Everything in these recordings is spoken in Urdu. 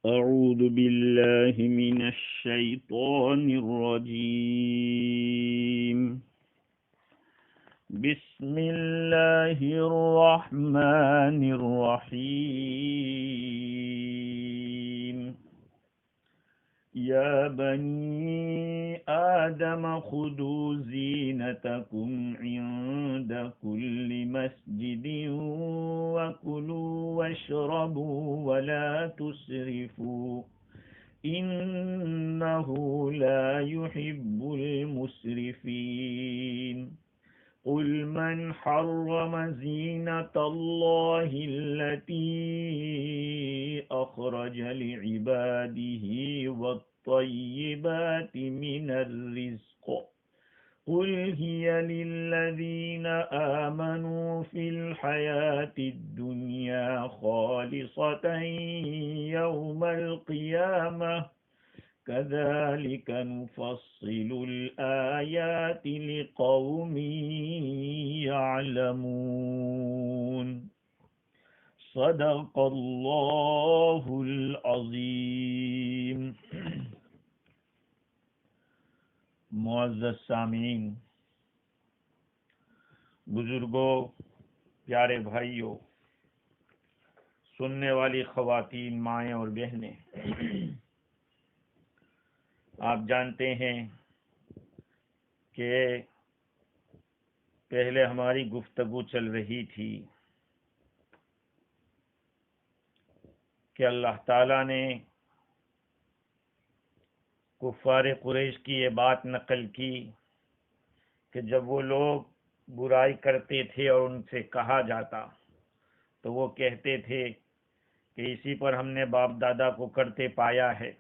أعوذ بالله من الشيطان الرجيم. بسم الله الرحمن الرحيم. يا بني آدم خذوا زينتكم عند كل مسجد وكلوا واشربوا ولا تسرفوا إنه لا يحب المسرفين. قل من حرم زينة الله التي أخرج لعباده والطيبات من الرزق قل هي للذين آمنوا في الحياة الدنيا خالصة يوم القيامة كذلك نفصل الآيات لقوم يعلمون. صدق اللہ العظیم. معزز سامعین، بزرگوں، پیارے بھائیوں، سننے والی خواتین، مائیں اور بہنیں، آپ جانتے ہیں کہ پہلے ہماری گفتگو چل رہی تھی کہ اللہ تعالیٰ نے کفار قریش کی یہ بات نقل کی کہ جب وہ لوگ برائی کرتے تھے اور ان سے کہا جاتا تو وہ کہتے تھے کہ اسی پر ہم نے باپ دادا کو کرتے پایا ہے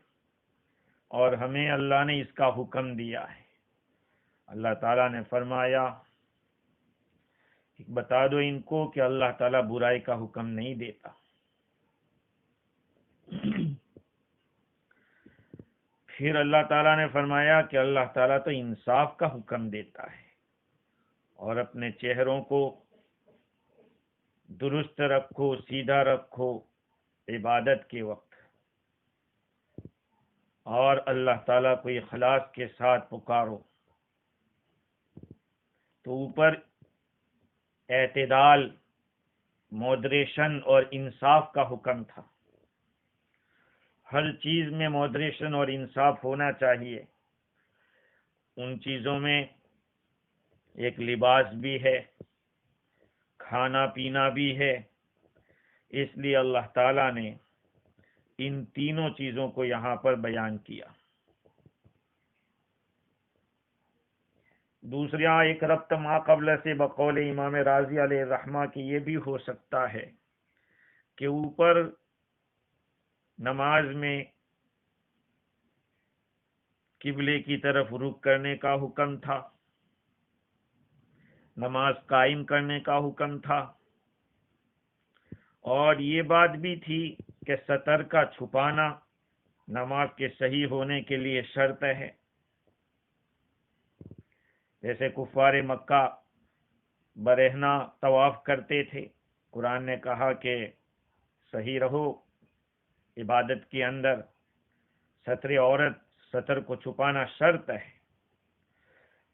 اور ہمیں اللہ نے اس کا حکم دیا ہے. اللہ تعالیٰ نے فرمایا بتا دو ان کو کہ اللہ تعالیٰ برائی کا حکم نہیں دیتا. پھر اللہ تعالیٰ نے فرمایا کہ اللہ تعالیٰ تو انصاف کا حکم دیتا ہے اور اپنے چہروں کو درست رکھو، سیدھا رکھو عبادت کے وقت، اور اللہ تعالیٰ کو اخلاص کے ساتھ پکارو. تو اوپر اعتدال، مودریشن اور انصاف کا حکم تھا. ہر چیز میں مودریشن اور انصاف ہونا چاہیے. ان چیزوں میں ایک لباس بھی ہے، کھانا پینا بھی ہے. اس لیے اللہ تعالیٰ نے ان تینوں چیزوں کو یہاں پر بیان کیا. دوسرا ایک ربط ما قبل سے بقول امام راضی علیہ الرحمہ کی یہ بھی ہو سکتا ہے کہ اوپر نماز میں قبلے کی طرف رخ کرنے کا حکم تھا، نماز قائم کرنے کا حکم تھا، اور یہ بات بھی تھی کہ سطر کا چھپانا نماز کے صحیح ہونے کے لیے شرط ہے. جیسے کفار مکہ برہنہ طواف کرتے تھے، قرآن نے کہا کہ صحیح رہو عبادت کے اندر، ستر عورت، ستر کو چھپانا شرط ہے.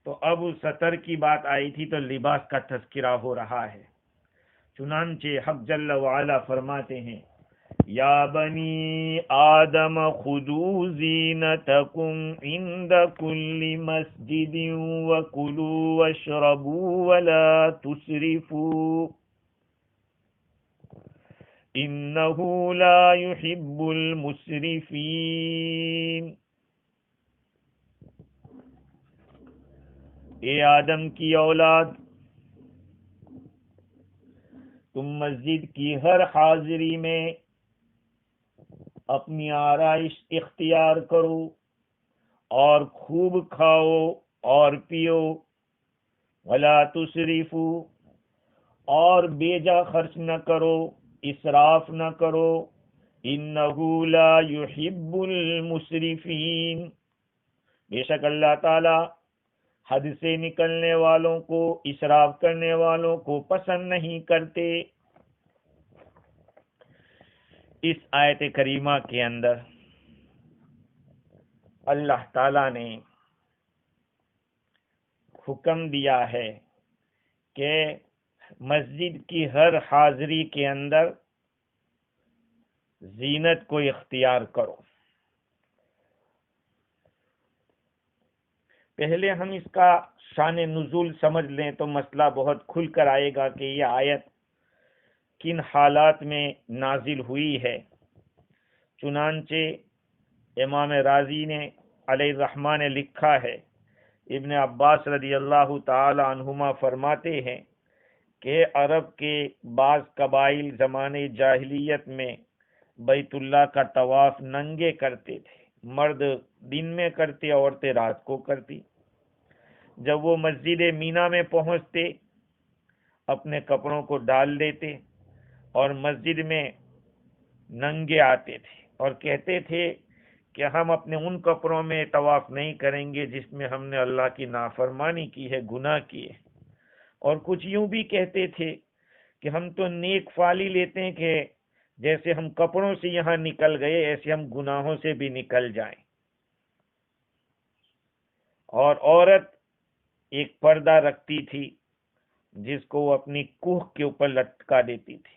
تو اب ستر کی بات آئی تھی تو لباس کا تذکرہ ہو رہا ہے. چنانچہ حق جل وعلا فرماتے ہیں یا بنی آدم خذوا زینتکم عند کل مسجد وکلوا واشربوا ولا تسرفوا انہ لا يحب المسرفین. اے آدم کی اولاد، تم مسجد کی ہر حاضری میں اپنی آرائش اختیار کرو اور خوب کھاؤ اور پیو، ولا تسرفوا، اور بیجا خرچ نہ کرو، اسراف نہ کرو، انہ لا يحب المسرفین، بے شک اللہ تعالی حد سے نکلنے والوں کو، اسراف کرنے والوں کو پسند نہیں کرتے. اس آیت کریمہ کے اندر اللہ تعالی نے حکم دیا ہے کہ مسجد کی ہر حاضری کے اندر زینت کو اختیار کرو۔ پہلے ہم اس کا شان نزول سمجھ لیں تو مسئلہ بہت کھل کر آئے گا کہ یہ آیت کن حالات میں نازل ہوئی ہے۔ چنانچہ امام رازی نے علیہ الرحمہ نے لکھا ہے، ابن عباس رضی اللہ تعالی عنہما فرماتے ہیں کہ عرب کے بعض قبائل زمانے جاہلیت میں بیت اللہ کا طواف ننگے کرتے تھے، مرد دن میں کرتے، عورتیں رات کو کرتی۔ جب وہ مسجد مینا میں پہنچتے اپنے کپڑوں کو ڈال دیتے اور مسجد میں ننگے آتے تھے اور کہتے تھے کہ ہم اپنے ان کپڑوں میں طواف نہیں کریں گے جس میں ہم نے اللہ کی نافرمانی کی ہے، گناہ کیے۔ اور کچھ یوں بھی کہتے تھے کہ ہم تو نیک فالی لیتے ہیں کہ جیسے ہم کپڑوں سے یہاں نکل گئے ایسے ہم گناہوں سے بھی نکل جائیں۔ اور عورت ایک پردہ رکھتی تھی جس کو وہ اپنی کوہ کے اوپر لٹکا دیتی تھی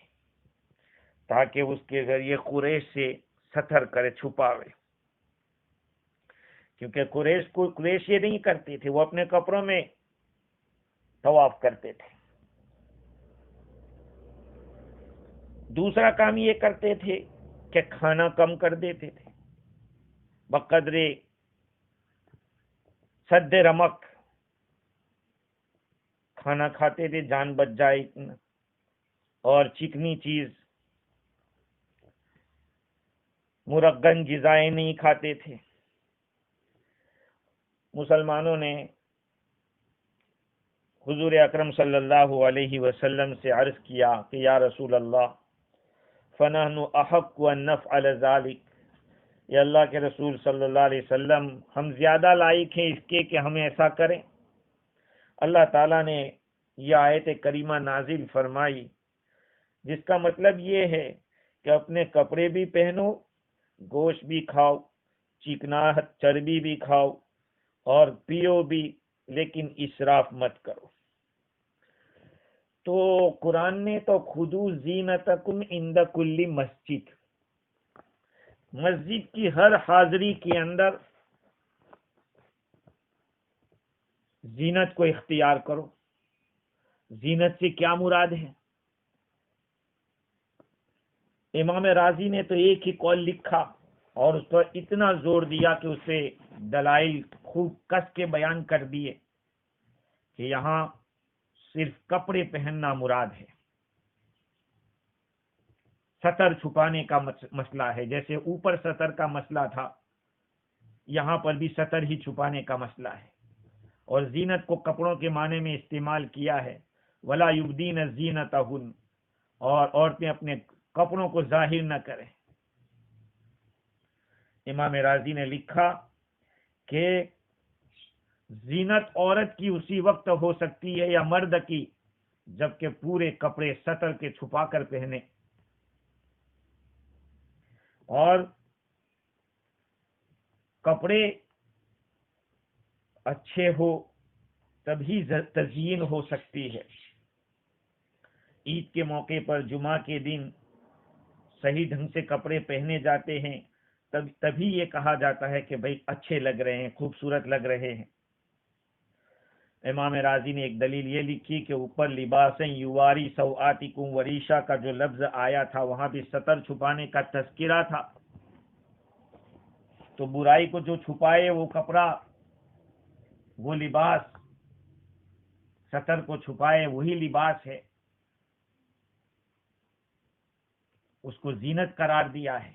تاکہ اس کے ذریعے قریش سے ستر کرے، چھپاوے، کیونکہ قریش یہ نہیں کرتے تھے، وہ اپنے کپڑوں میں طواف کرتے تھے۔ دوسرا کام یہ کرتے تھے کہ کھانا کم کر دیتے تھے، بقدر سد رمق کھانا کھاتے تھے، جان بچ جائے اتنا، اور چکنی چیز مرغن غذائیں نہیں کھاتے تھے۔ مسلمانوں نے حضور اکرم صلی اللہ علیہ وسلم سے عرض کیا کہ یا رسول اللہ فنحن احق ان نفعل ذلك، یا اللہ کے رسول صلی اللہ علیہ وسلم ہم زیادہ لائق ہیں اس کے کہ ہم ایسا کریں۔ اللہ تعالیٰ نے یہ آیت کریمہ نازل فرمائی جس کا مطلب یہ ہے کہ اپنے کپڑے بھی پہنو، گوشت بھی کھاؤ، چکناہٹ چربی بھی کھاؤ اور پیو بھی، لیکن اسراف مت کرو۔ تو قرآن نے تو خذوا زینتکم عند کل مسجد، مسجد کی ہر حاضری کے اندر زینت کو اختیار کرو۔ زینت سے کیا مراد ہے؟ امام رازی نے تو ایک ہی قول لکھا اور اس پر اتنا زور دیا کہ اسے دلائل خوب کس کے بیان کر دیے کہ یہاں صرف کپڑے پہننا مراد ہے، ستر چھپانے کا مسئلہ ہے، جیسے اوپر ستر کا مسئلہ تھا یہاں پر بھی ستر ہی چھپانے کا مسئلہ ہے۔ اور زینت کو کپڑوں کے معنی میں استعمال کیا ہے، ولا یبدین زینتہن، اور عورتیں اپنے کپڑوں کو ظاہر نہ کریں۔ امام رازی نے لکھا کہ زینت عورت کی اسی وقت ہو سکتی ہے یا مرد کی جبکہ پورے کپڑے ستر کے چھپا کر پہنے، اور کپڑے اچھے ہو تبھی تزیین ہو سکتی ہے۔ عید کے موقع پر جمعہ کے دن صحیح ڈھنگ سے کپڑے پہنے جاتے ہیں تبھی یہ کہا جاتا ہے کہ بھئی اچھے لگ رہے ہیں، خوبصورت لگ رہے ہیں۔ امام رازی نے ایک دلیل یہ لکھی کہ اوپر لباسیں یواری سوآتکم وریشا کا جو لفظ آیا تھا وہاں بھی ستر چھپانے کا تذکرہ تھا، تو برائی کو جو چھپائے وہ کپڑا، وہ لباس، ستر کو چھپائے وہی لباس ہے، اس کو زینت قرار دیا ہے۔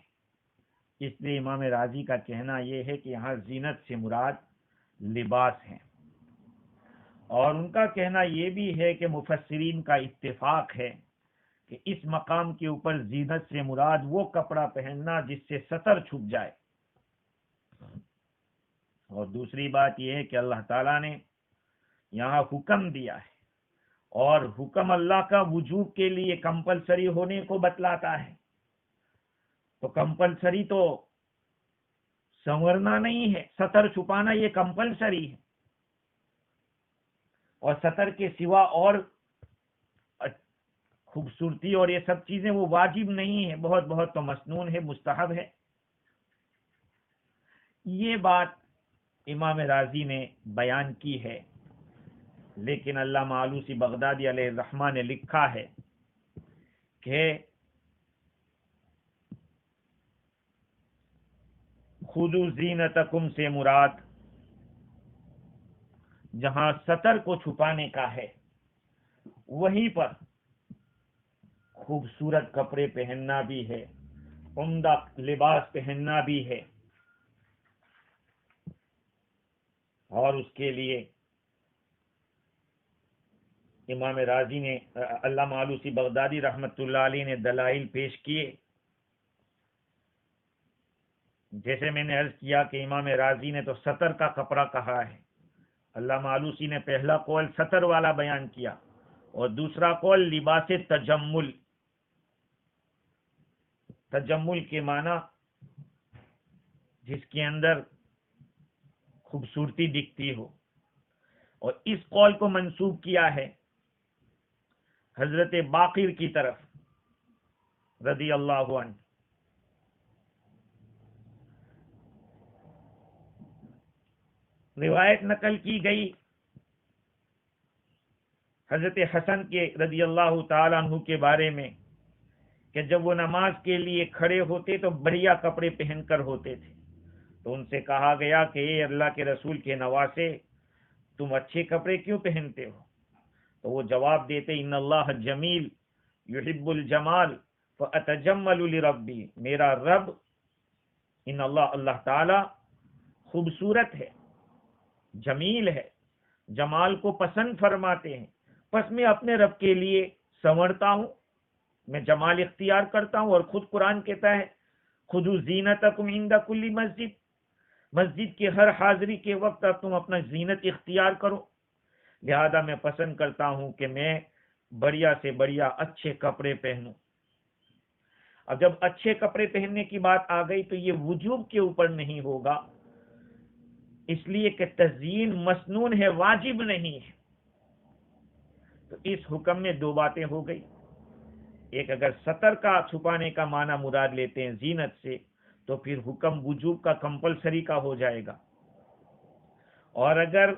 اس لیے امام رازی کا کہنا یہ ہے کہ یہاں زینت سے مراد لباس ہیں، اور ان کا کہنا یہ بھی ہے کہ مفسرین کا اتفاق ہے کہ اس مقام کے اوپر زینت سے مراد وہ کپڑا پہننا جس سے ستر چھپ جائے۔ اور دوسری بات یہ ہے کہ اللہ تعالیٰ نے یہاں حکم دیا ہے، اور حکم اللہ کا وجوب کے لیے کمپلسری ہونے کو بتلاتا ہے، تو کمپلسری تو سنورنا نہیں ہے، سطر چھپانا یہ کمپلسری ہے، اور سطر کے سوا اور خوبصورتی اور یہ سب چیزیں وہ واجب نہیں ہے، بہت بہت تو مسنون ہے، مستحب ہے۔ یہ بات امام رازی نے بیان کی ہے، لیکن علامہ آلوسی بغدادی علیہ الرحمہ نے لکھا ہے کہ خذوا زینتکم سے مراد جہاں سطر کو چھپانے کا ہے وہیں پر خوبصورت کپڑے پہننا بھی ہے، عمدہ لباس پہننا بھی ہے، اور اس کے لیے امام رازی نے، علامہ آلوسی بغدادی رحمت اللہ علیہ نے دلائل پیش کیے۔ جیسے میں نے عرض کیا کہ امام رازی نے تو سطر کا کپڑا کہا ہے، علامہ آلوسی نے پہلا قول سطر والا بیان کیا، اور دوسرا قول لباس تجمل۔ تجمل کے معنی جس کے اندر خوبصورتی دکھتی ہو، اور اس قول کو منسوب کیا ہے حضرت باقر کی طرف رضی اللہ عنہ۔ روایت نقل کی گئی حضرت حسن کے رضی اللہ تعالیٰ عنہ کے بارے میں کہ جب وہ نماز کے لیے کھڑے ہوتے تو بڑھیا کپڑے پہن کر ہوتے تھے، تو ان سے کہا گیا کہ اے اللہ کے رسول کے نواسے، تم اچھے کپڑے کیوں پہنتے ہو؟ تو وہ جواب دیتے ان اللہ جمیل یحب الجمال فاتجمل لربی، میرا رب ان اللہ تعالی خوبصورت ہے، جمیل ہے، جمال کو پسند فرماتے ہیں، پس میں اپنے رب کے لیے سنورتا ہوں، میں جمال اختیار کرتا ہوں۔ اور خود قرآن کہتا ہے خذوا زینتکم عند کل مسجد، مسجد کے ہر حاضری کے وقت تم اپنا زینت اختیار کرو، لہذا میں پسند کرتا ہوں کہ میں بڑھیا سے بڑھیا اچھے کپڑے پہنوں۔ اب جب اچھے کپڑے پہننے کی بات آ گئی تو یہ وجوب کے اوپر نہیں ہوگا، اس لیے کہ تزیین مسنون ہے، واجب نہیں ہے۔ تو اس حکم میں دو باتیں ہو گئی، ایک اگر سطر کا چھپانے کا معنی مراد لیتے ہیں زینت سے تو پھر حکم وجوب کا کمپلسری کا ہو جائے گا، اور اگر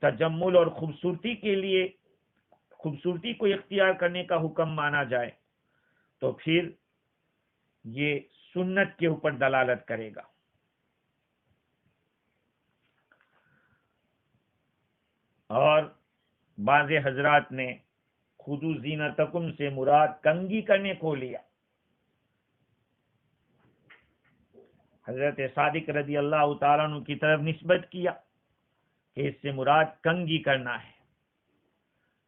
تجمل اور خوبصورتی کے لیے خوبصورتی کو اختیار کرنے کا حکم مانا جائے تو پھر یہ سنت کے اوپر دلالت کرے گا۔ اور بعض حضرات نے خذوا زینتکم سے مراد کنگھی کرنے کو لیا۔ حضرت صادق رضی اللہ تعالیٰ عنہ کی طرف نسبت کیا کہ اس سے مراد کنگھی کرنا ہے،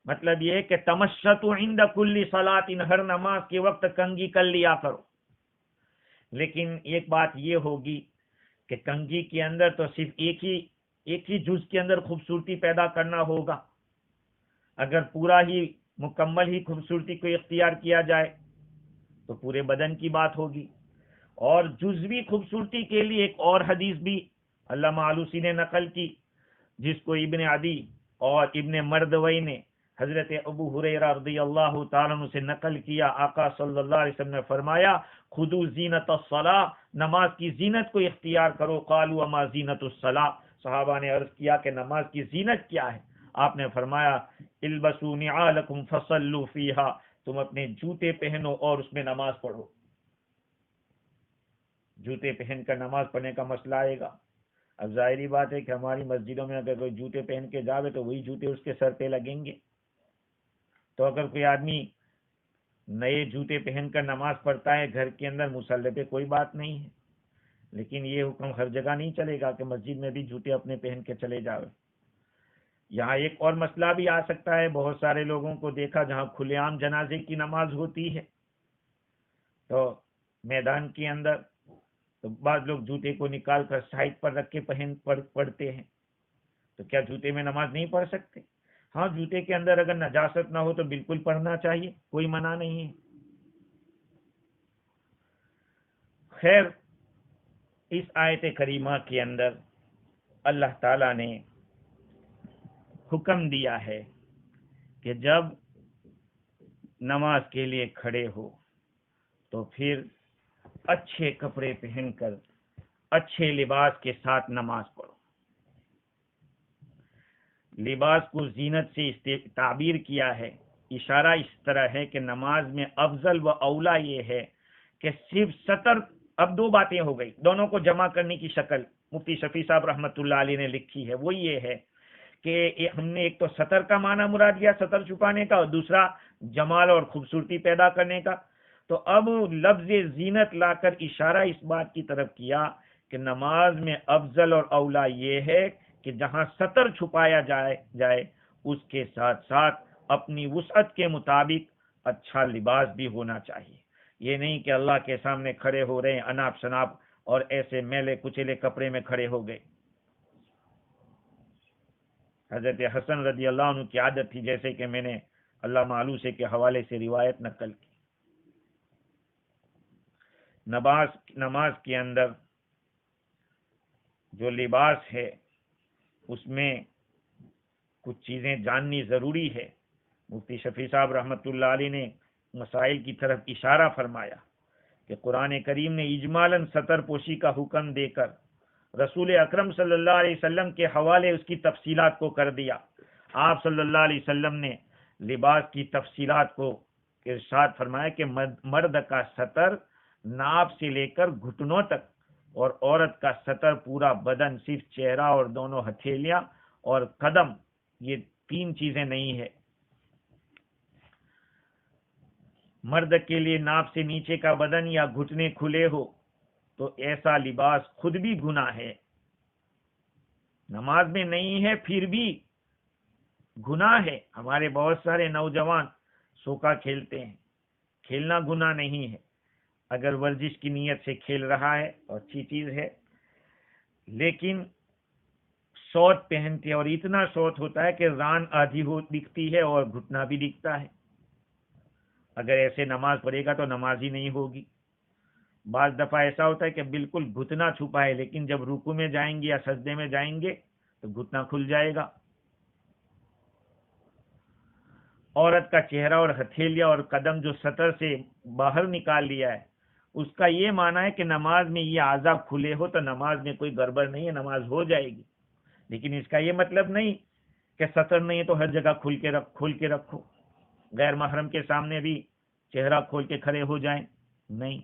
مطلب یہ ہے کہ تمشطوا عند کل صلاۃ، ہر نماز کے وقت کنگھی کر لیا کرو۔ لیکن ایک بات یہ ہوگی کہ کنگھی کے اندر تو صرف ایک ہی جز کے اندر خوبصورتی پیدا کرنا ہوگا، اگر پورا ہی مکمل ہی خوبصورتی کو اختیار کیا جائے تو پورے بدن کی بات ہوگی۔ اور جزوی خوبصورتی کے لیے ایک اور حدیث بھی علامہ آلوسی نے نقل کی، جس کو ابن عدی اور ابن مردوی نے حضرت ابو ہریرہ رضی اللہ تعالیٰ عنہ سے نقل کیا۔ آقا صلی اللہ علیہ وسلم نے فرمایا خذوا زینت الصلاۃ، نماز کی زینت کو اختیار کرو۔ قالوا وما زینت الصلاۃ، صحابہ نے عرض کیا کہ نماز کی زینت کیا ہے؟ آپ نے فرمایا البسوا نعالکم فصلوا فیہا، تم اپنے جوتے پہنو اور اس میں نماز پڑھو۔ جوتے پہن کر نماز پڑھنے کا مسئلہ آئے گا۔ اب ظاہری بات ہے کہ ہماری مسجدوں میں اگر کوئی جوتے پہن کے جاوے تو وہی جوتے اس کے سر پہ لگیں گے، تو اگر کوئی آدمی نئے جوتے پہن کر نماز پڑھتا ہے گھر کے اندر مصلی پہ کوئی بات نہیں ہے، لیکن یہ حکم ہر جگہ نہیں چلے گا کہ مسجد میں بھی جوتے اپنے پہن کے چلے جاوے۔ یہاں ایک اور مسئلہ بھی آ سکتا ہے، بہت سارے لوگوں کو دیکھا جہاں کھلے عام جنازے کی نماز ہوتی ہے تو میدان کے اندر تو بعض لوگ جوتے کو نکال کر سائڈ پر رکھ کے پڑھتے ہیں، تو کیا جوتے میں نماز نہیں پڑھ سکتے؟ ہاں، جوتے کے اندر اگر نجاست نہ ہو تو بالکل پڑھنا چاہیے، کوئی منع نہیں ہے۔ خیر، اس آیت کریمہ کے اندر اللہ تعالیٰ نے حکم دیا ہے کہ جب نماز کے لیے کھڑے ہو تو پھر اچھے کپڑے پہن کر اچھے لباس کے ساتھ نماز پڑھو۔ لباس کو زینت سے تعبیر کیا ہے، اشارہ اس طرح ہے کہ نماز میں افضل و اولا یہ ہے کہ صرف ستر، اب دو باتیں ہو گئی، دونوں کو جمع کرنے کی شکل مفتی شفیع صاحب رحمۃ اللہ علیہ نے لکھی ہے، وہ یہ ہے کہ ہم نے ایک تو ستر کا معنی مراد لیا، ستر چھپانے کا، اور دوسرا جمال اور خوبصورتی پیدا کرنے کا۔ تو اب لفظ زینت لا کر اشارہ اس بات کی طرف کیا کہ نماز میں افضل اور اولا یہ ہے کہ جہاں ستر چھپایا جائے اس کے ساتھ ساتھ اپنی وسعت کے مطابق اچھا لباس بھی ہونا چاہیے۔ یہ نہیں کہ اللہ کے سامنے کھڑے ہو رہے ہیں اناپ شناپ اور ایسے میلے کچیلے کپڑے میں کھڑے ہو گئے۔ حضرت حسن رضی اللہ عنہ کی عادت تھی، جیسے کہ میں نے علامہ آلوسی کے حوالے سے روایت نقل کی، نماز کے اندر جو لباس ہے اس میں کچھ چیزیں جاننی ضروری ہے۔ مفتی شفیع صاحب رحمۃ اللہ علیہ نے مسائل کی طرف اشارہ فرمایا کہ قرآن کریم نے اجمالاً ستر پوشی کا حکم دے کر رسول اکرم صلی اللہ علیہ وسلم کے حوالے اس کی تفصیلات کو کر دیا۔ آپ صلی اللہ علیہ وسلم نے لباس کی تفصیلات کو ارشاد فرمایا کہ مرد کا ستر ناف سے لے کر گھٹنوں تک، اور عورت کا ستر پورا بدن، صرف چہرہ اور دونوں ہتھیلیاں اور قدم، یہ تین چیزیں نہیں ہے۔ مرد کے لیے ناف سے نیچے کا بدن یا گھٹنے کھلے ہو تو ایسا لباس خود بھی گناہ ہے، نماز میں نہیں ہے پھر بھی گناہ ہے۔ ہمارے بہت سارے نوجوان سوکا کھیلتے ہیں، کھیلنا گناہ نہیں ہے، اگر ورزش کی نیت سے کھیل رہا ہے تو اچھی چیز ہے، لیکن شورٹ پہنتے اور اتنا شورٹ ہوتا ہے کہ ران آدھی دکھتی ہے اور گھٹنا بھی دکھتا ہے، اگر ایسے نماز پڑھے گا تو نماز ہی نہیں ہوگی۔ بعض دفعہ ایسا ہوتا ہے کہ بالکل گھٹنا چھپا ہے، لیکن جب رکوع میں جائیں گے یا سجدے میں جائیں گے تو گھٹنا کھل جائے گا۔ عورت کا چہرہ اور ہتھیلیاں اور قدم جو سطر سے باہر نکال لیا ہے، اس کا یہ معنی ہے کہ نماز میں یہ اعضاء کھلے ہو تو نماز میں کوئی گڑبڑ نہیں ہے، نماز ہو جائے گی، لیکن اس کا یہ مطلب نہیں کہ سطر نہیں ہے تو ہر جگہ کھول کے رکھو، غیر محرم کے سامنے بھی چہرہ کھول کے کھڑے ہو جائیں، نہیں۔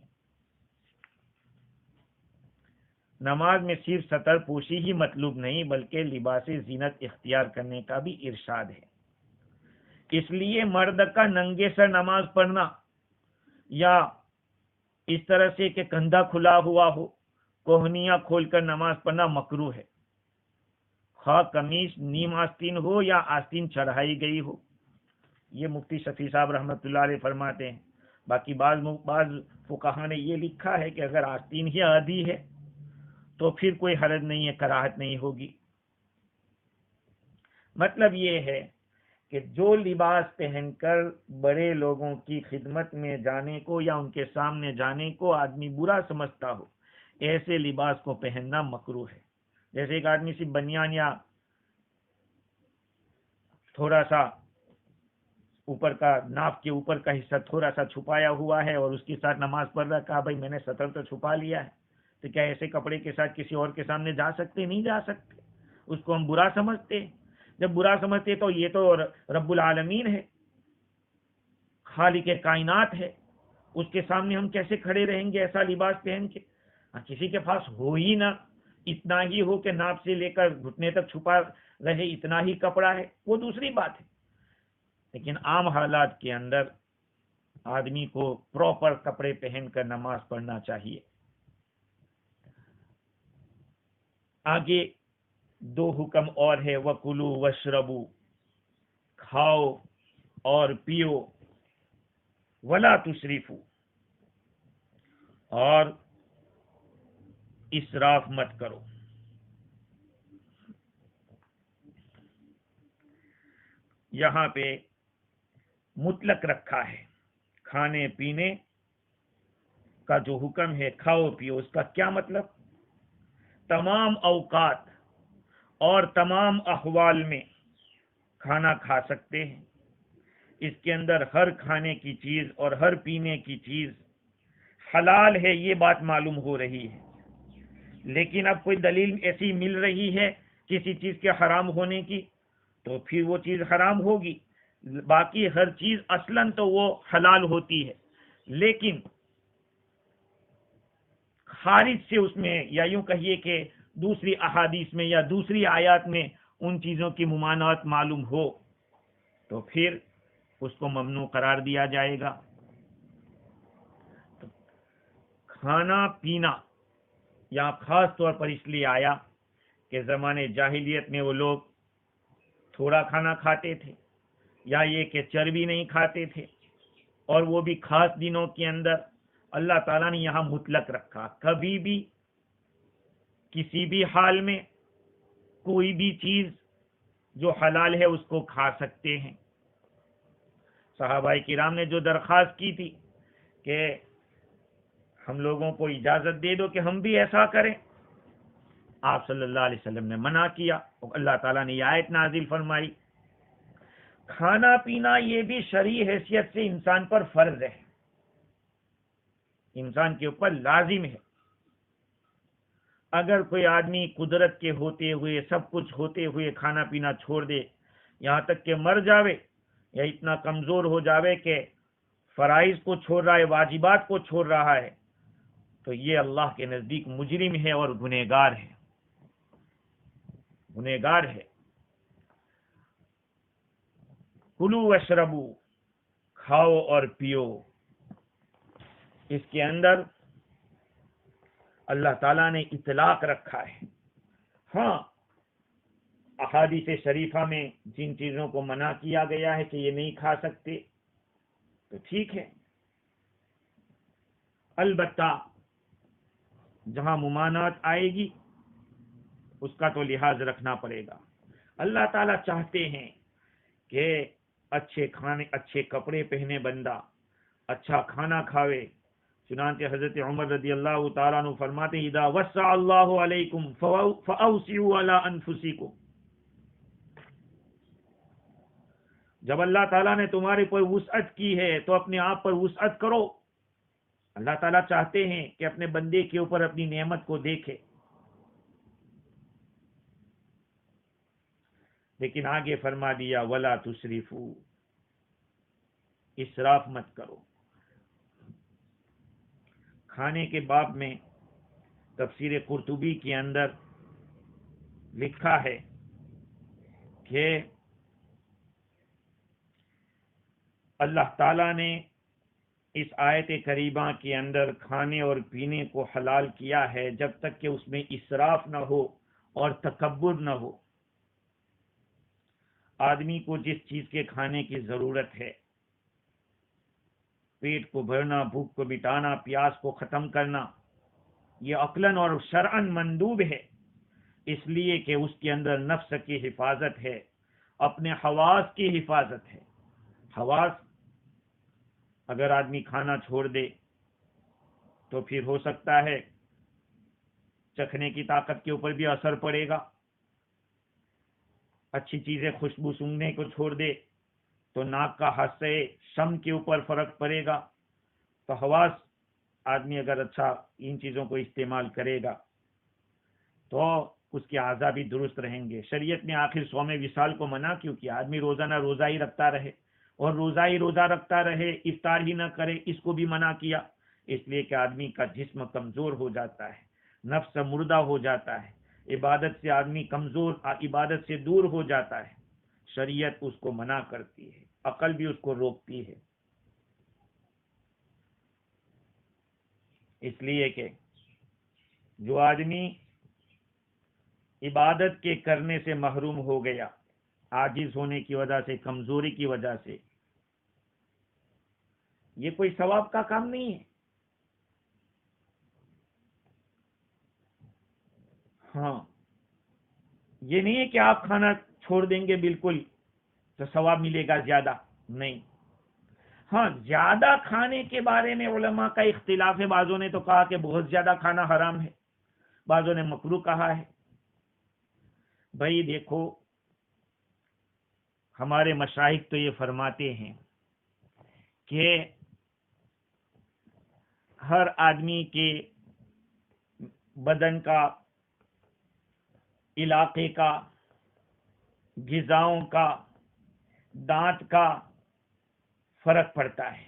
نماز میں صرف سطر پوشی ہی مطلوب نہیں بلکہ لباس زینت اختیار کرنے کا بھی ارشاد ہے۔ اس لیے مرد کا ننگے سر نماز پڑھنا یا اس طرح سے کہ کندھا کھلا ہوا ہو، کوہنیاں کھول کر نماز پڑھنا مکروہ ہے، خواہ قمیص نیم آستین ہو یا آستین چڑھائی گئی ہو۔ یہ مفتی شفیع صاحب رحمۃ اللہ علیہ فرماتے ہیں۔ باقی بعض فقہا نے یہ لکھا ہے کہ اگر آستین ہی آدھی ہے تو پھر کوئی حرج نہیں ہے، کراہت نہیں ہوگی۔ مطلب یہ ہے کہ جو لباس پہن کر بڑے لوگوں کی خدمت میں جانے کو یا ان کے سامنے جانے کو آدمی برا سمجھتا ہو، ایسے لباس کو پہننا مکروہ ہے۔ جیسے ایک آدمی صرف بنیان یا تھوڑا سا اوپر کا ناف کے اوپر کا حصہ تھوڑا سا چھپایا ہوا ہے اور اس کے ساتھ نماز پڑھ رہا، کہا بھائی میں نے سطر تو چھپا لیا ہے، تو کیا ایسے کپڑے کے ساتھ کسی اور کے سامنے جا سکتے؟ نہیں جا سکتے، اس کو ہم برا سمجھتے ہیں۔ جب برا سمجھتے تو یہ تو رب العالمین ہے، خالق کائنات ہے، اس کے سامنے ہم کیسے کھڑے رہیں گے ایسا لباس پہن کے؟ کسی کے پاس ہو ہی نہ، اتنا ہی ہو کہ ناف سے لے کر گھٹنے تک چھپا رہے، اتنا ہی کپڑا ہے، وہ دوسری بات ہے، لیکن عام حالات کے اندر آدمی کو پراپر کپڑے پہن کر نماز پڑھنا چاہیے۔ آگے دو حکم اور ہے، وَكُلُوا وَاشْرَبُوا، کھاؤ اور پیو، وَلَا تُسْرِفُوا، اور اسراف مت کرو۔ یہاں پہ مطلق رکھا ہے، کھانے پینے کا جو حکم ہے کھاؤ پیو، اس کا کیا مطلب؟ تمام اوقات اور تمام احوال میں کھانا کھا سکتے ہیں، اس کے اندر ہر کھانے کی چیز اور ہر پینے کی چیز حلال ہے، یہ بات معلوم ہو رہی ہے۔ لیکن اب کوئی دلیل ایسی مل رہی ہے کسی چیز کے حرام ہونے کی تو پھر وہ چیز حرام ہوگی، باقی ہر چیز اصلاً تو وہ حلال ہوتی ہے، لیکن خارج سے اس میں، یا یوں کہیے کہ دوسری احادیث میں یا دوسری آیات میں ان چیزوں کی ممانعت معلوم ہو تو پھر اس کو ممنوع قرار دیا جائے گا۔ کھانا پینا یہاں خاص طور پر اس لیے آیا کہ زمانے جاہلیت میں وہ لوگ تھوڑا کھانا کھاتے تھے، یا یہ کہ چربی نہیں کھاتے تھے، اور وہ بھی خاص دنوں کے اندر۔ اللہ تعالیٰ نے یہاں مطلق رکھا، کبھی بھی کسی بھی حال میں کوئی بھی چیز جو حلال ہے اس کو کھا سکتے ہیں۔ صحابہ کرام نے جو درخواست کی تھی کہ ہم لوگوں کو اجازت دے دو کہ ہم بھی ایسا کریں، آپ صلی اللہ علیہ وسلم نے منع کیا، اللہ تعالیٰ نے یہ آیت نازل فرمائی۔ کھانا پینا یہ بھی شرعی حیثیت سے انسان پر فرض ہے، انسان کے اوپر لازم ہے۔ اگر کوئی آدمی قدرت کے ہوتے ہوئے، سب کچھ ہوتے ہوئے کھانا پینا چھوڑ دے، یہاں تک کہ مر جاوے یا اتنا کمزور ہو جاوے کہ فرائض کو چھوڑ رہا ہے، واجبات کو چھوڑ رہا ہے، تو یہ اللہ کے نزدیک مجرم ہے اور گنہگار ہے، گنہگار ہے۔ کلو واشربو، کھاؤ اور پیو، اس کے اندر اللہ تعالیٰ نے اطلاق رکھا ہے۔ ہاں، احادیث شریفہ میں جن چیزوں کو منع کیا گیا ہے کہ یہ نہیں کھا سکتے تو ٹھیک ہے، البتہ جہاں ممانعت آئے گی اس کا تو لحاظ رکھنا پڑے گا۔ اللہ تعالیٰ چاہتے ہیں کہ اچھے کھانے، اچھے کپڑے پہنے بندہ، اچھا کھانا کھاوے۔ چنانچہ حضرت عمر رضی اللہ تعالیٰ عنہ فرماتے ہیں اذا وسع اللہ علیکم فاوسعوا علی انفسکم، جب اللہ تعالیٰ نے تمہارے پر وسعت کی ہے تو اپنے آپ پر وسعت کرو۔ اللہ تعالیٰ چاہتے ہیں کہ اپنے بندے کے اوپر اپنی نعمت کو دیکھے، لیکن آگے فرما دیا ولا تسرفوا، اسراف مت کرو۔ کھانے کے باب میں تفسیر قرطبی کے اندر لکھا ہے کہ اللہ تعالیٰ نے اس آیت کریمہ کے اندر کھانے اور پینے کو حلال کیا ہے جب تک کہ اس میں اسراف نہ ہو اور تکبر نہ ہو۔ آدمی کو جس چیز کے کھانے کی ضرورت ہے، پیٹ کو بھرنا، بھوک کو مٹانا، پیاس کو ختم کرنا، یہ عقلاً اور شرعاً مندوب ہے، اس لیے کہ اس کے اندر نفس کی حفاظت ہے، اپنے حواس کی حفاظت ہے۔ حواس اگر آدمی کھانا چھوڑ دے تو پھر ہو سکتا ہے چکھنے کی طاقت کے اوپر بھی اثر پڑے گا، اچھی چیزیں خوشبو سونگھنے کو چھوڑ دے تو ناک کا حاسے شم کے اوپر فرق پڑے گا۔ تو حواس آدمی اگر اچھا ان چیزوں کو استعمال کرے گا تو اس کے اعضاء بھی درست رہیں گے۔ شریعت نے آخر صوم وصال کو منع کیوں کیا؟ آدمی روزانہ روزہ ہی رکھتا رہے اور روزہ ہی روزہ رکھتا رہے، افطار ہی نہ کرے، اس کو بھی منع کیا، اس لیے کہ آدمی کا جسم کمزور ہو جاتا ہے، نفس مردہ ہو جاتا ہے، عبادت سے آدمی کمزور، عبادت سے دور ہو جاتا ہے۔ شریعت اس کو منع کرتی ہے، عقل بھی اس کو روکتی ہے، اس لیے کہ جو آدمی عبادت کے کرنے سے محروم ہو گیا، عاجز ہونے کی وجہ سے، کمزوری کی وجہ سے، یہ کوئی ثواب کا کام نہیں ہے۔ ہاں، یہ نہیں ہے کہ آپ کھانا چھوڑ دیں گے بالکل تو ثواب ملے گا زیادہ، نہیں۔ ہاں زیادہ کھانے کے بارے میں علماء کا اختلاف ہے، بعضوں نے تو کہا کہ بہت زیادہ کھانا حرام ہے، بعضوں نے مکروہ کہا ہے۔ بھائی دیکھو، ہمارے مشائخ تو یہ فرماتے ہیں کہ ہر آدمی کے بدن کا، علاقے کا، غذاؤں کا، دانت کا فرق پڑتا ہے۔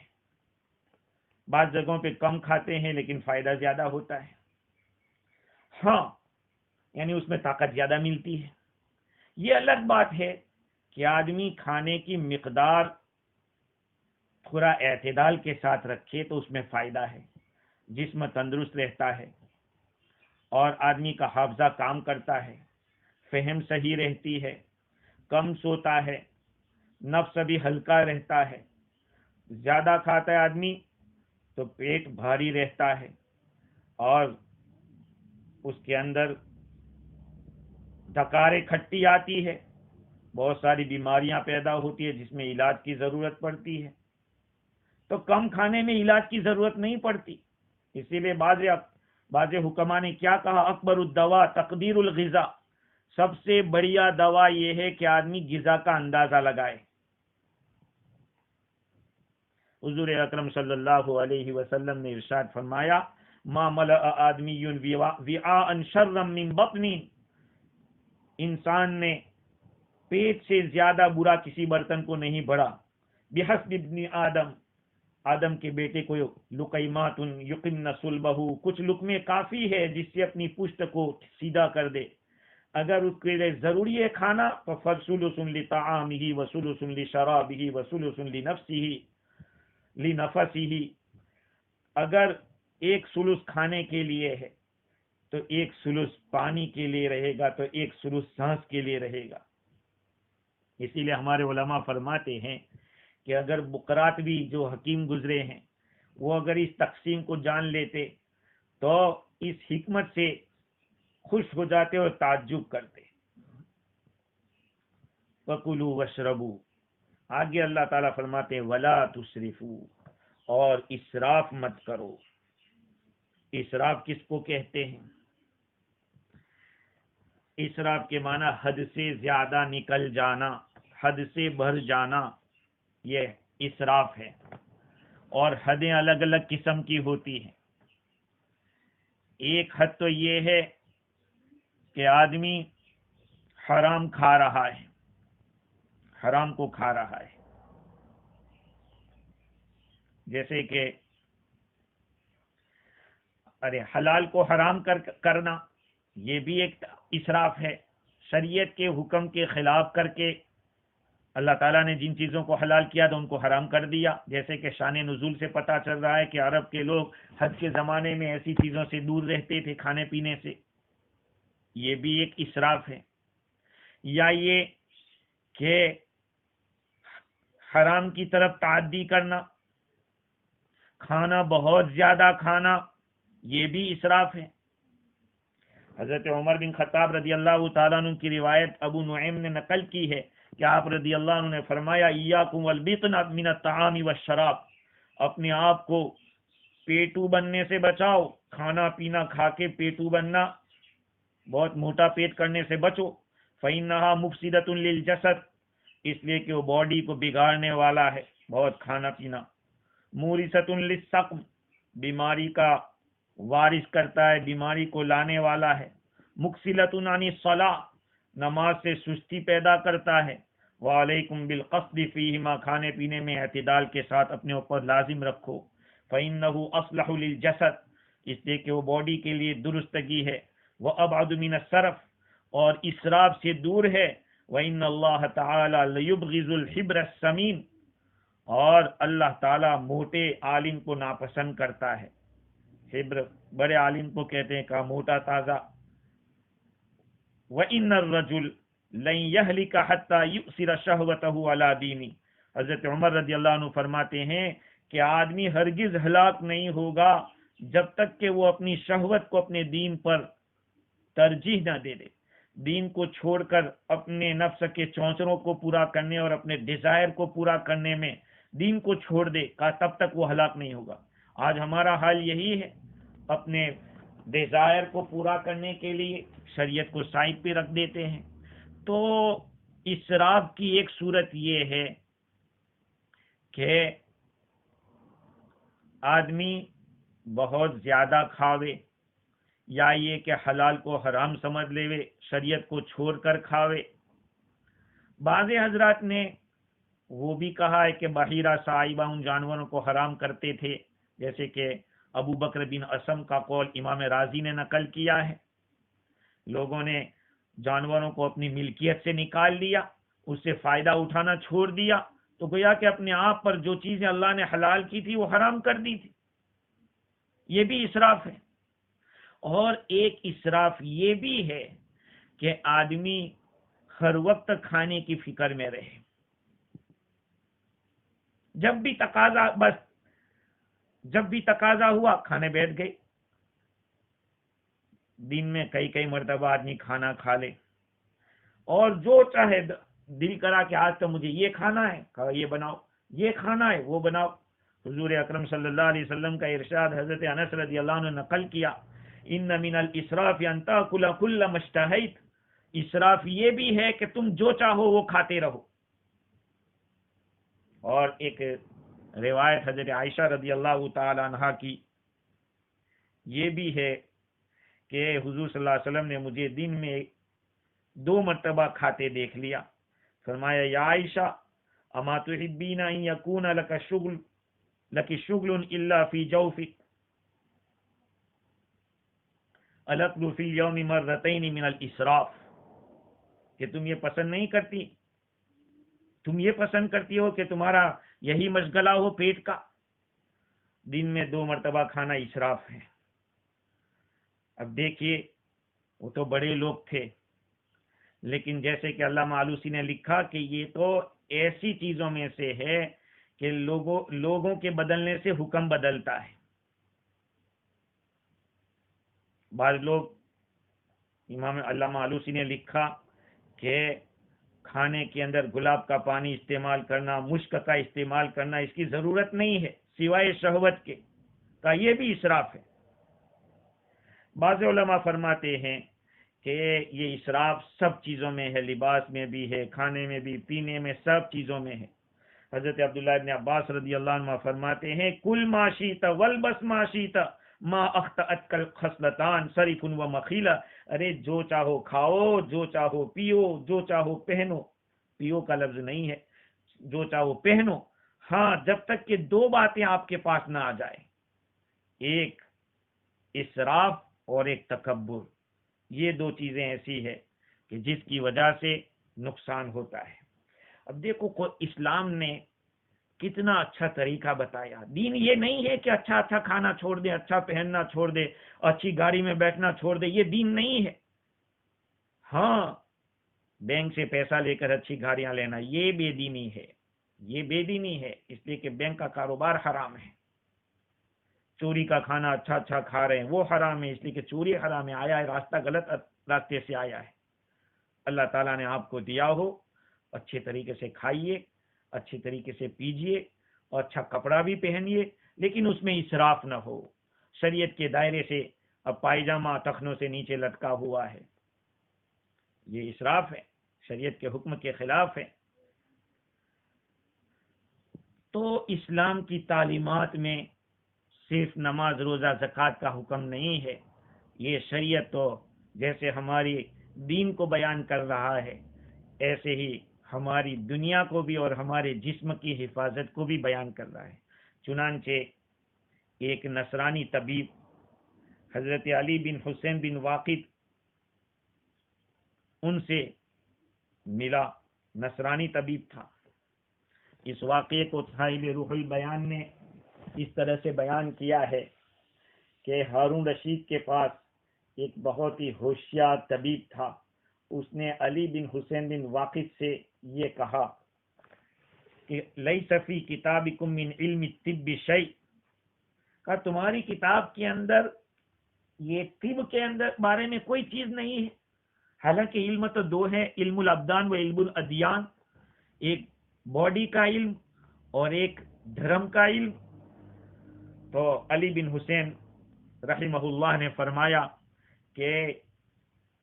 بعض جگہوں پہ کم کھاتے ہیں لیکن فائدہ زیادہ ہوتا ہے، ہاں یعنی اس میں طاقت زیادہ ملتی ہے۔ یہ الگ بات ہے کہ آدمی کھانے کی مقدار تھوڑا اعتدال کے ساتھ رکھے تو اس میں فائدہ ہے، جسم تندرست رہتا ہے اور آدمی کا حافظہ کام کرتا ہے، فہم صحیح رہتی ہے، کم سوتا ہے، نفس بھی ہلکا رہتا ہے۔ زیادہ کھاتا ہے آدمی تو پیٹ بھاری رہتا ہے اور اس کے اندر ڈکاریں کھٹی آتی ہے، بہت ساری بیماریاں پیدا ہوتی ہے جس میں علاج کی ضرورت پڑتی ہے۔ تو کم کھانے میں علاج کی ضرورت نہیں پڑتی، اسی لیے بعض حکماء نے کیا کہا، اکبر الدوا تقدیر الغذا، سب سے بڑیا دوا یہ ہے کہ آدمی غذا کا اندازہ لگائے۔ حضور اکرم صلی اللہ علیہ وسلم نے ارشاد فرمایا، ما ملأ آدمی وعاء شرا من بطن، انسان نے پیٹ سے زیادہ برا کسی برتن کو نہیں بھرا۔ بحسب ابن آدم کے بیٹے کو لقیمات یقمن صلبہ، کچھ لقمے کافی ہے جس سے اپنی پشت کو سیدھا کر دے۔ اگر اس کے لیے ضروری ہے کھانا تو فثلث لطعامہ وثلث لشرابہ وثلث لنفسہ، اگر ایک ثلث کھانے کے لیے ہے تو ایک ثلث پانی کے لیے رہے گا، تو ایک ثلث سانس کے لیے رہے گا۔ اسی لیے ہمارے علماء فرماتے ہیں کہ اگر بقراتوی جو حکیم گزرے ہیں وہ اگر اس تقسیم کو جان لیتے تو اس حکمت سے خوش ہو جاتے اور تعجب کرتے۔ وَكُلُوا وَاشْرَبُوا، آگے اللہ تعالیٰ فرماتے ہیں وَلَا تُسْرِفُوا، اور اسراف مت کرو۔ اسراف کس کو کہتے ہیں؟ اسراف کے معنی حد سے زیادہ نکل جانا، حد سے بڑھ جانا، یہ اسراف ہے۔ اور حدیں الگ الگ قسم کی ہوتی ہیں۔ ایک حد تو یہ ہے کہ آدمی حرام کھا رہا ہے، حرام کو کھا رہا ہے، جیسے کہ حلال کو حرام کرنا، یہ بھی ایک اسراف ہے۔ شریعت کے حکم کے خلاف کر کے اللہ تعالیٰ نے جن چیزوں کو حلال کیا تو ان کو حرام کر دیا، جیسے کہ شان نزول سے پتہ چل رہا ہے کہ عرب کے لوگ حج کے زمانے میں ایسی چیزوں سے دور رہتے تھے، کھانے پینے سے، یہ بھی ایک اسراف ہے۔ یا یہ کہ حرام کی طرف تعدی کرنا، کھانا بہت زیادہ کھانا، یہ بھی اسراف ہے۔ حضرت عمر بن خطاب رضی اللہ تعالیٰ عنہ کی روایت ابو نعیم نے نقل کی ہے کہ آپ رضی اللہ عنہ نے فرمایا ایاکم والبطن من الطعام والشراب، اپنے آپ کو پیٹو بننے سے بچاؤ، کھانا پینا کھا کے پیٹو بننا، بہت موٹا پیٹ کرنے سے بچو۔ فإنها مفسدة للجسد، اس لیے کہ وہ باڈی کو بگاڑنے والا ہے بہت کھانا پینا۔ مورثة للسقم، بیماری کا وارث کرتا ہے، بیماری کو لانے والا ہے۔ مکسلۃ عن الصلاۃ، نماز سے سستی پیدا کرتا ہے۔ وعلیکم بالقصد فیہما، کھانے پینے میں اعتدال کے ساتھ اپنے اوپر لازم رکھو۔ فإنہ اصلح للجسد، اس لیے کہ وہ باڈی کے لیے درستگی ہے۔ وابعد من السرف، اور اسراف سے دور ہے۔ وإن اللہ تعالی لیبغض الحبر السمین، اور اللہ تعالی موٹے عالم کو ناپسند کرتا ہے۔ حبر بڑے عالم کو کہتے ہیں، کہا موٹا تازہ۔ وَإِنَّ الرَّجُلَ لَن يَهْلِكَ حَتَّى يُؤْثِرَ شَهْوَتَهُ عَلَى دِينِهِ، حضرت عمر رضی اللہ عنہ فرماتے ہیں کہ آدمی ہرگز ہلاک نہیں ہوگا جب تک کہ وہ اپنی شہوت کو اپنے دین پر ترجیح نہ دے دے، دین کو چھوڑ کر اپنے نفس کے چونچروں کو پورا کرنے اور اپنے ڈیزائر کو پورا کرنے میں دین کو چھوڑ دے، کہا تب تک وہ ہلاک نہیں ہوگا۔ آج ہمارا حال یہی ہے، اپنے ڈیزائر کو پورا کرنے کے لیے شریعت کو سائڈ پہ رکھ دیتے ہیں۔ تو اسراف کی ایک صورت یہ ہے کہ آدمی بہت زیادہ کھاوے، یا یہ کہ حلال کو حرام سمجھ لے، شریعت کو چھوڑ کر کھاوے۔ بعض حضرات نے وہ بھی کہا ہے کہ بحیرہ صائبہ ان جانوروں کو حرام کرتے تھے، جیسے کہ ابو بکر بن اسم کا قول امام رازی نے نقل کیا ہے۔ لوگوں نے جانوروں کو اپنی ملکیت سے نکال لیا، اس سے فائدہ اٹھانا چھوڑ دیا، تو گویا کہ اپنے آپ پر جو چیزیں اللہ نے حلال کی تھی وہ حرام کر دی تھی۔ یہ بھی اسراف ہے۔ اور ایک اسراف یہ بھی ہے کہ آدمی ہر وقت کھانے کی فکر میں رہے، جب بھی تقاضا ہوا کھانے بیٹھ گئے۔ دن میں کئی مرتبہ آدمی کھانا کھا لے، اور جو چاہے دل کرا کہ آج تو مجھے یہ کھانا ہے، کہا یہ بناؤ، یہ کھانا ہے وہ بناؤ۔ حضور اکرم صلی اللہ علیہ وسلم کا ارشاد حضرت انس رضی اللہ عنہ نے نقل کیا، ان من الاسراف ان تاکل کل ما اشتہیت، اسراف یہ بھی ہے کہ تم جو چاہو وہ کھاتے رہو۔ اور ایک روایت حضرت عائشہ رضی اللہ تعالی عنہا کی یہ بھی ہے کہ حضور صلی اللہ علیہ وسلم نے مجھے دن میں 2 مرتبہ کھاتے دیکھ لیا، فرمایا یا عائشہ اما تحبین ان یکون لک شغل الا فی جوفک الاکل فی اليوم مرتین من الاسراف، کہ تم یہ پسند کرتی ہو کہ تمہارا یہی مشغلہ ہو پیٹ کا، دن میں 2 مرتبہ کھانا اسراف ہے۔ اب دیکھیے وہ تو بڑے لوگ تھے، لیکن جیسے کہ علامہ آلوسی نے لکھا کہ یہ تو ایسی چیزوں میں سے ہے کہ لوگوں کے بدلنے سے حکم بدلتا ہے۔ بعض لوگ، امام علامہ آلوسی نے لکھا کہ کھانے کے اندر گلاب کا پانی استعمال کرنا، مشک کا استعمال کرنا، اس کی ضرورت نہیں ہے سوائے شہوت کے، کا یہ بھی اسراف ہے۔ بعض علماء فرماتے ہیں کہ یہ اسراف سب چیزوں میں ہے، لباس میں بھی ہے، کھانے میں بھی، پینے میں، سب چیزوں میں ہے۔ حضرت عبداللہ ابن عباس رضی اللہ عنہ فرماتے ہیں کل ما شئت والبس ما شئت ما اخطأتک الخصلتان صرف و مخیلہ، ارے جو چاہو کھاؤ، جو چاہو پیو، جو چاہو پہنو، پیو کا لفظ نہیں ہے، جو چاہو پہنو، ہاں جب تک کہ 2 باتیں آپ کے پاس نہ آ جائے، ایک اسراف اور ایک تکبر۔ یہ 2 چیزیں ایسی ہے کہ جس کی وجہ سے نقصان ہوتا ہے۔ اب دیکھو اسلام نے کتنا اچھا طریقہ بتایا۔ دین یہ نہیں ہے کہ اچھا کھانا چھوڑ دے، اچھا پہننا چھوڑ دے، اچھی گاڑی میں بیٹھنا چھوڑ دے، یہ دین نہیں ہے۔ ہاں بینک سے پیسہ لے کر اچھی گاڑیاں لینا یہ بے دینی ہے، یہ بے دینی ہے، اس لیے کہ بینک کا کاروبار حرام ہے۔ چوری کا کھانا اچھا کھا رہے ہیں وہ حرام ہے، اس لیے کہ چوری حرام ہے، آیا ہے راستہ غلط راستے سے آیا ہے۔ اللہ تعالیٰ نے آپ کو دیا ہو، اچھے طریقے سے کھائیے، اچھے طریقے سے پیجیے، اور اچھا کپڑا بھی پہنیے، لیکن اس میں اسراف نہ ہو۔ شریعت کے دائرے سے اب پائجامہ ٹخنوں سے نیچے لٹکا ہوا ہے، یہ اسراف ہے، شریعت کے حکم کے خلاف ہے۔ تو اسلام کی تعلیمات میں صرف نماز، روزہ، زکوٰۃ کا حکم نہیں ہے، یہ شریعت تو جیسے ہماری دین کو بیان کر رہا ہے، ایسے ہی ہماری دنیا کو بھی اور ہمارے جسم کی حفاظت کو بھی بیان کر رہا ہے۔ چنانچہ ایک نصرانی طبیب حضرت علی بن حسین بن واقد ان سے ملا، نصرانی طبیب تھا۔ اس واقعے کو صاحب روح البیان نے اس طرح سے بیان کیا ہے کہ ہارون رشید کے پاس ایک بہت ہی ہوشیار طبیب تھا، اس نے علی بن حسین بن واقد سے یہ کہا کہ لیس فی کتابکم من علم الطب شیء، کہ تمہاری کتاب کے اندر یہ طب کے اندر بارے میں کوئی چیز نہیں ہے۔ حالانکہ علم تو 2 ہے، علم الابدان و علم الادیان، ایک باڈی کا علم اور ایک دھرم کا علم. تو علی بن حسین رحمہ اللہ نے فرمایا کہ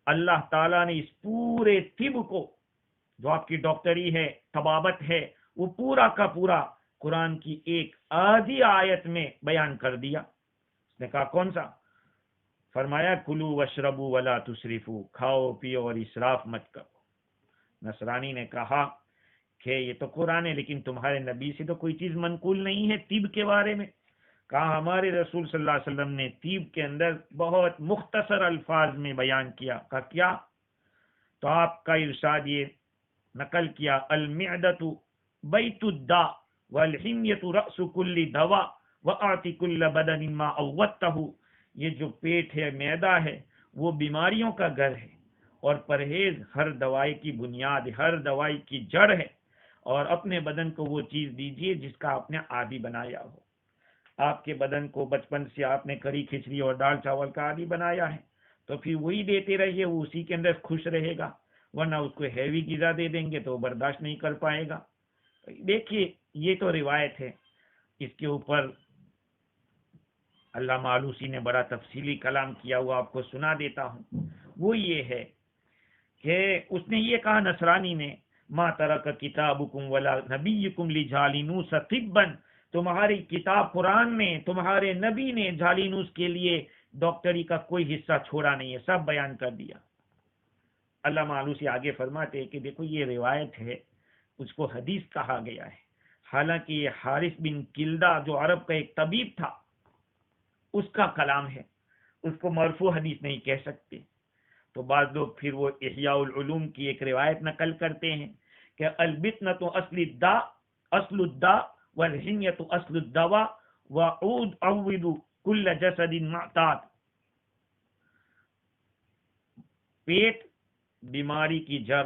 اللہ تعالیٰ نے اس پورے طب کو، جو آپ کی ڈاکٹری ہے، طبابت ہے، وہ پورا کا پورا قرآن کی ایک آدھی آیت میں بیان کر دیا. اس نے کہا کون سا؟ فرمایا کلو وشربو ولا تسرفو، کھاؤ پیو اور اسراف مت کرو. نصرانی نے کہا کہ یہ تو قرآن ہے، لیکن تمہارے نبی سے تو کوئی چیز منقول نہیں ہے طب کے بارے میں. کہا ہمارے رسول صلی اللہ علیہ وسلم نے طب کے اندر بہت مختصر الفاظ میں بیان کیا. کہا کیا؟ تو آپ کا ارشاد یہ نقل کیا، المعدۃ بیت الداء والحمیۃ رأس کل دواء واعط کل بدن ما عودتہ. یہ جو پیٹ ہے، معدہ ہے، وہ بیماریوں کا گھر ہے، اور پرہیز ہر دوائی کی بنیاد، ہر دوائی کی جڑ ہے. اور اپنے بدن کو وہ چیز دیجیے جس کا آپ نے عادی بنایا ہو. آپ کے بدن کو بچپن سے آپ نے کری کھچڑی اور دال چاول کا عادی بنایا ہے، تو پھر وہی دیتے رہیے، وہ اسی کے اندر خوش رہے گا. ورنہ اس کو ہیوی غذا دے دیں گے تو وہ برداشت نہیں کر پائے گا. دیکھیے یہ تو روایت ہے، اس کے اوپر علامہ آلوسی نے بڑا تفصیلی کلام کیا ہوا آپ کو سنا دیتا ہوں. وہ یہ ہے کہ اس نے یہ کہا نصرانی نے، ما ترک کتابکم ولا نبیکم لجالینوس طبا، تمہاری کتاب قرآن نے، تمہارے نبی نے جالینوس کے لیے ڈاکٹری کا کوئی حصہ چھوڑا نہیں ہے، سب بیان کر دیا. علامہ آلوسی آگے فرماتے ہیں کہ دیکھو یہ روایت ہے، اس کو حدیث کہا گیا ہے. حالانکہ یہ حارث بن کلدہ جو عرب کا ایک طبیب تھا، اس کا کلام ہے، اس کو مرفوع حدیث نہیں کہہ سکتے. تو بعض لوگ پھر وہ احیاء العلوم کی ایک روایت نقل کرتے ہیں کہ البطنۃ اصل الداء والحمیۃ اصل الدواء وعود عوض کل جسد معتاد. پیٹ بیماری کی جڑ،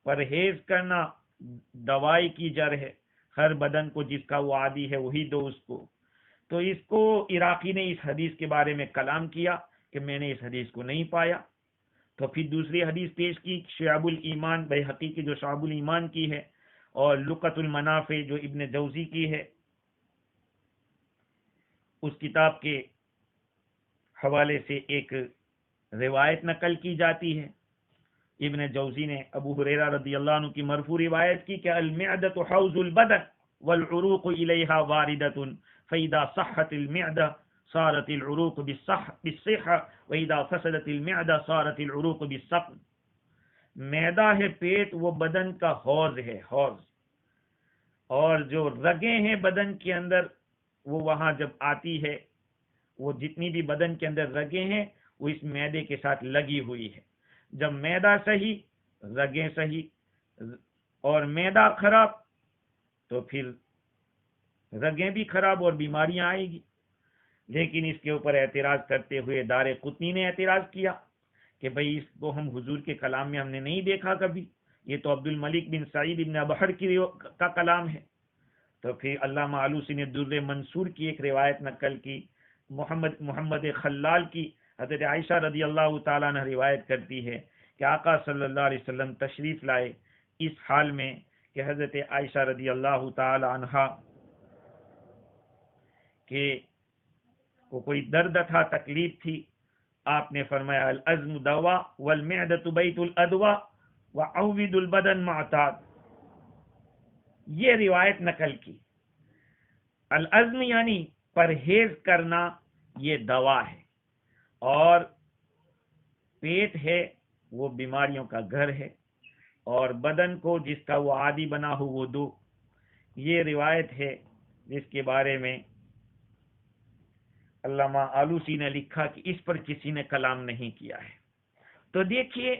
پرہیز کرنا دوائی کی جڑ ہے. ہر بدن کو جس کا وہ عادی ہے وہی دو اس کو. تو اس کو عراقی نے اس حدیث کے بارے میں کلام کیا کہ میں نے اس حدیث کو نہیں پایا. تو پھر دوسری حدیث پیش کی، شعب الایمان بیہقی کی جو شعب الایمان کی ہے، اور لقط المنافع جو ابن جوزی کی ہے. اس کتاب کے حوالے سے ایک روایت نقل کی جاتی ہے. ابن جوزی نے ابو ہریرہ رضی اللہ عنہ کی مرفوع روایت کی کہ المعدۃ حوض البدن والعروق الیہا واردۃ فاذا صحت المعدہ صارت العروق بالصحہ واذا فسدت المعدہ صارت العروق بالسقم. معدہ ہے پیٹ، وہ بدن کا حوض ہے، حوض. اور جو رگیں ہیں بدن کے اندر، وہ وہاں جب آتی ہے، وہ جتنی بھی بدن کے اندر رگیں ہیں وہ اس معدے کے ساتھ لگی ہوئی ہے. جب معدہ صحیح، رگیں صحیح، اور معدہ خراب تو پھر رگیں بھی خراب اور بیماریاں آئے گی. لیکن اس کے اوپر اعتراض کرتے ہوئے دار قطنی نے اعتراض کیا کہ بھئی اس کو ہم حضور کے کلام میں ہم نے نہیں دیکھا کبھی، یہ تو عبد الملک بن سعید بن ابحر کا کلام ہے. تو پھر علامہ آلوسی نے در منصور کی ایک روایت نقل کی، محمد خلال کی. حضرت عائشہ رضی اللہ تعالیٰ عنہ روایت کرتی ہے کہ آقا صلی اللہ علیہ وسلم تشریف لائے اس حال میں کہ حضرت عائشہ رضی اللہ تعالی عنہا کہ کو کوئی درد تھا، تکلیف تھی. آپ نے فرمایا العزم دوا والمعدۃ بیت الادوا وعوض البدن معتاد. یہ روایت نقل کی. العزم یعنی پرہیز کرنا، یہ دوا ہے، اور پیٹ ہے وہ بیماریوں کا گھر ہے، اور بدن کو جس کا وہ عادی بنا ہو وہ دو. یہ روایت ہے جس کے بارے میں علامہ آلوسی نے لکھا کہ اس پر کسی نے کلام نہیں کیا ہے. تو دیکھیے